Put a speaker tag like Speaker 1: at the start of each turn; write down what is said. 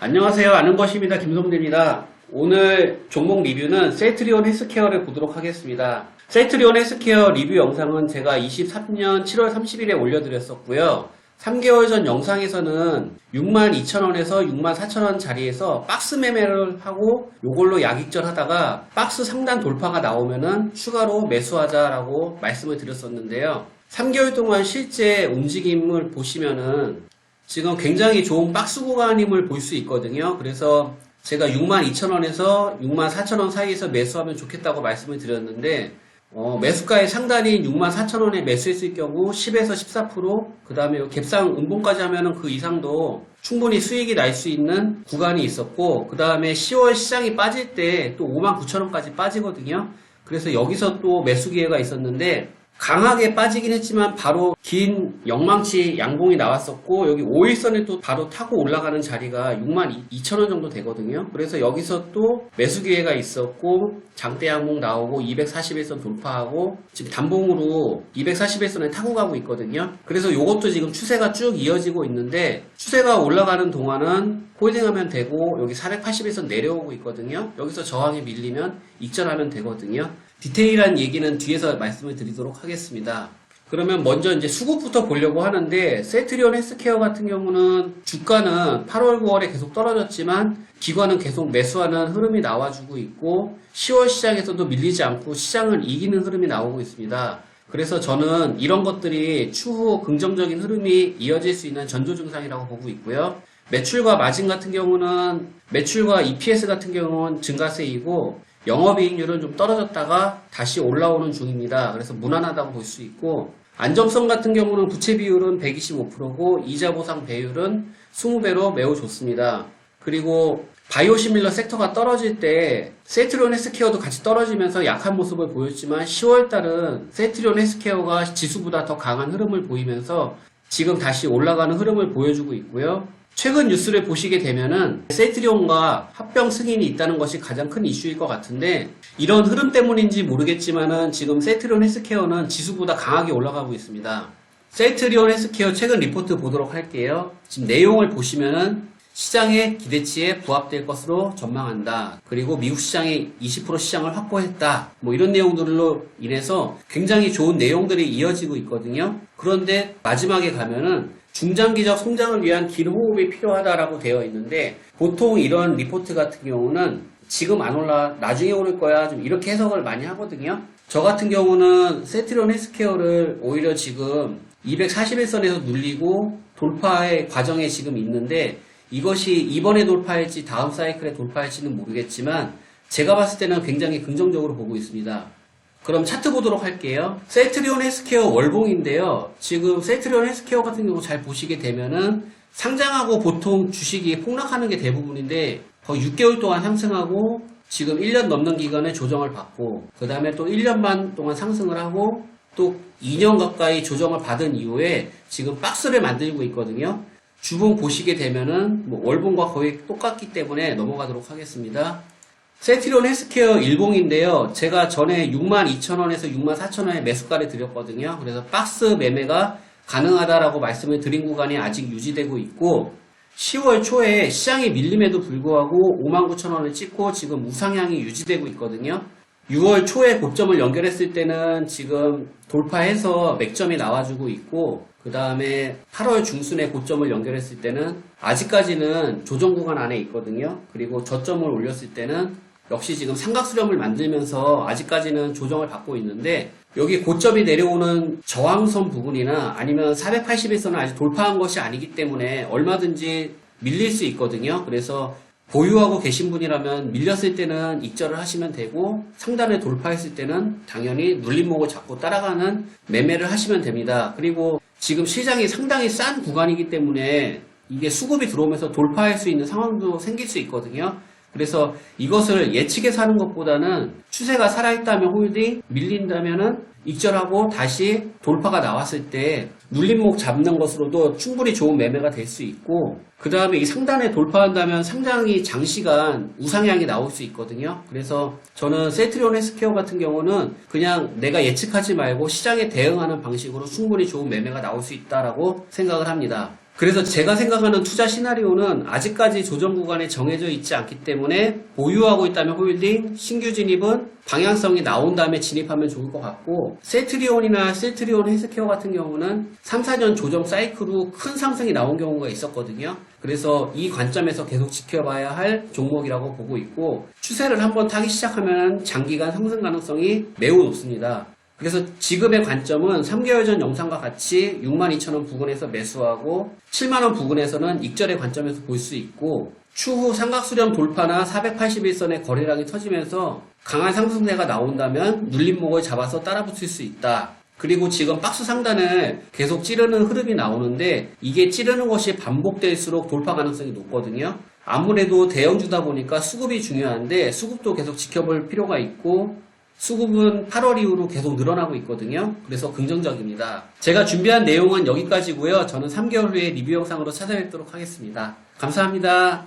Speaker 1: 안녕하세요. 아는 것입니다. 김성대입니다. 오늘 종목 리뷰는 셀트리온 헬스케어를 보도록 하겠습니다. 셀트리온 헬스케어 리뷰 영상은 제가 23년 7월 30일에 올려드렸었고요. 3개월 전 영상에서는 62,000원에서 64,000원 자리에서 박스 매매를 하고 요걸로 약익절 하다가 박스 상단 돌파가 나오면은 추가로 매수하자라고 말씀을 드렸었는데요. 3개월 동안 실제 움직임을 보시면은 지금 굉장히 좋은 박스 구간임을 볼 수 있거든요. 그래서 제가 62,000원에서 64,000원 사이에서 매수하면 좋겠다고 말씀을 드렸는데 매수가의 상단이 64,000원에 매수했을 경우 10에서 14%, 그 다음에 갭상 음봉까지 하면은 그 이상도 충분히 수익이 날 수 있는 구간이 있었고, 그 다음에 10월 시장이 빠질 때 또 59,000원까지 빠지거든요. 그래서 여기서 또 매수 기회가 있었는데 강하게 빠지긴 했지만 바로 긴 영망치 양봉이 나왔었고, 여기 5일선에 또 바로 타고 올라가는 자리가 62,000원 정도 되거든요. 그래서 여기서 또 매수 기회가 있었고 장대 양봉 나오고 241선 돌파하고 지금 단봉으로 241선에 타고 가고 있거든요. 그래서 요것도 지금 추세가 쭉 이어지고 있는데, 추세가 올라가는 동안은 홀딩하면 되고 여기 481선 내려오고 있거든요. 여기서 저항이 밀리면 익절하면 되거든요. 디테일한 얘기는 뒤에서 말씀을 드리도록 하겠습니다. 그러면 먼저 이제 수급부터 보려고 하는데, 셀트리온 헬스케어 같은 경우는 주가는 8월, 9월에 계속 떨어졌지만 기관은 계속 매수하는 흐름이 나와주고 있고 10월 시장에서도 밀리지 않고 시장을 이기는 흐름이 나오고 있습니다. 그래서 저는 이런 것들이 추후 긍정적인 흐름이 이어질 수 있는 전조 증상이라고 보고 있고요. 매출과 마진 같은 경우는, 매출과 EPS 같은 경우는 증가세이고 영업이익률은 좀 떨어졌다가 다시 올라오는 중입니다. 그래서 무난하다고 볼 수 있고, 안정성 같은 경우는 부채 비율은 125%고 이자 보상 배율은 20배로 매우 좋습니다. 그리고 바이오시밀러 섹터가 떨어질 때 셀트리온 헬스케어도 같이 떨어지면서 약한 모습을 보였지만 10월달은 셀트리온 헬스케어가 지수보다 더 강한 흐름을 보이면서 지금 다시 올라가는 흐름을 보여주고 있고요. 최근 뉴스를 보시게 되면은 셀트리온과 합병 승인이 있다는 것이 가장 큰 이슈일 것 같은데, 이런 흐름 때문인지 모르겠지만은 지금 셀트리온 헬스케어는 지수보다 강하게 올라가고 있습니다. 셀트리온 헬스케어 최근 리포트 보도록 할게요. 지금 내용을 보시면은 시장의 기대치에 부합될 것으로 전망한다. 그리고 미국 시장이 20% 시장을 확보했다. 뭐 이런 내용들로 인해서 굉장히 좋은 내용들이 이어지고 있거든요. 그런데 마지막에 가면은 중장기적 성장을 위한 긴 호흡이 필요하다라고 되어 있는데, 보통 이런 리포트 같은 경우는 지금 안 올라 나중에 오를 거야 좀 이렇게 해석을 많이 하거든요. 저 같은 경우는 셀트리온 헬스케어를 오히려 지금 241선에서 눌리고 돌파의 과정에 지금 있는데, 이것이 이번에 돌파할지 다음 사이클에 돌파할지는 모르겠지만 제가 봤을 때는 굉장히 긍정적으로 보고 있습니다. 그럼 차트 보도록 할게요. 셀트리온 헬스케어 월봉인데요. 지금 셀트리온 헬스케어 같은 경우 잘 보시게 되면은 상장하고 보통 주식이 폭락하는 게 대부분인데 거의 6개월 동안 상승하고 지금 1년 넘는 기간에 조정을 받고, 그 다음에 또 1년 반 동안 상승을 하고 또 2년 가까이 조정을 받은 이후에 지금 박스를 만들고 있거든요. 주봉 보시게 되면은 뭐 월봉과 거의 똑같기 때문에 넘어가도록 하겠습니다. 셀트리온 헬스케어 일봉인데요. 제가 전에 62,000원에서 64,000원에 매수가를 드렸거든요. 그래서 박스 매매가 가능하다라고 말씀을 드린 구간이 아직 유지되고 있고, 10월 초에 시장이 밀림에도 불구하고 59,000원을 찍고 지금 우상향이 유지되고 있거든요. 6월 초에 고점을 연결했을 때는 지금 돌파해서 맥점이 나와주고 있고, 그 다음에 8월 중순에 고점을 연결했을 때는 아직까지는 조정 구간 안에 있거든요. 그리고 저점을 올렸을 때는 역시 지금 삼각수렴을 만들면서 아직까지는 조정을 받고 있는데, 여기 고점이 내려오는 저항선 부분이나 아니면 481선을 아직 돌파한 것이 아니기 때문에 얼마든지 밀릴 수 있거든요. 그래서 보유하고 계신 분이라면 밀렸을 때는 익절을 하시면 되고, 상단을 돌파했을 때는 당연히 눌림목을 잡고 따라가는 매매를 하시면 됩니다. 그리고 지금 시장이 상당히 싼 구간이기 때문에 이게 수급이 들어오면서 돌파할 수 있는 상황도 생길 수 있거든요. 그래서 이것을 예측해서 하는 것보다는 추세가 살아있다면 홀딩, 밀린다면은 익절하고 다시 돌파가 나왔을 때 눌림목 잡는 것으로도 충분히 좋은 매매가 될 수 있고, 그 다음에 이 상단에 돌파한다면 상당히 장시간 우상향이 나올 수 있거든요. 그래서 저는 셀트리온 헬스케어 같은 경우는 그냥 내가 예측하지 말고 시장에 대응하는 방식으로 충분히 좋은 매매가 나올 수 있다라고 생각을 합니다. 그래서 제가 생각하는 투자 시나리오는 아직까지 조정 구간에 정해져 있지 않기 때문에 보유하고 있다면 홀딩, 신규 진입은 방향성이 나온 다음에 진입하면 좋을 것 같고, 셀트리온이나 셀트리온 헬스케어 같은 경우는 3, 4년 조정 사이클 후 큰 상승이 나온 경우가 있었거든요. 그래서 이 관점에서 계속 지켜봐야 할 종목이라고 보고 있고, 추세를 한번 타기 시작하면 장기간 상승 가능성이 매우 높습니다. 그래서 지금의 관점은 3개월 전 영상과 같이 62,000원 부근에서 매수하고 7만원 부근에서는 익절의 관점에서 볼 수 있고, 추후 삼각수렴 돌파나 481선의 거래량이 터지면서 강한 상승세가 나온다면 눌림목을 잡아서 따라붙을 수 있다. 그리고 지금 박스 상단을 계속 찌르는 흐름이 나오는데, 이게 찌르는 것이 반복될수록 돌파 가능성이 높거든요. 아무래도 대형주다 보니까 수급이 중요한데 수급도 계속 지켜볼 필요가 있고, 수급은 8월 이후로 계속 늘어나고 있거든요. 그래서 긍정적입니다. 제가 준비한 내용은 여기까지고요. 저는 3개월 후에 리뷰 영상으로 찾아뵙도록 하겠습니다. 감사합니다.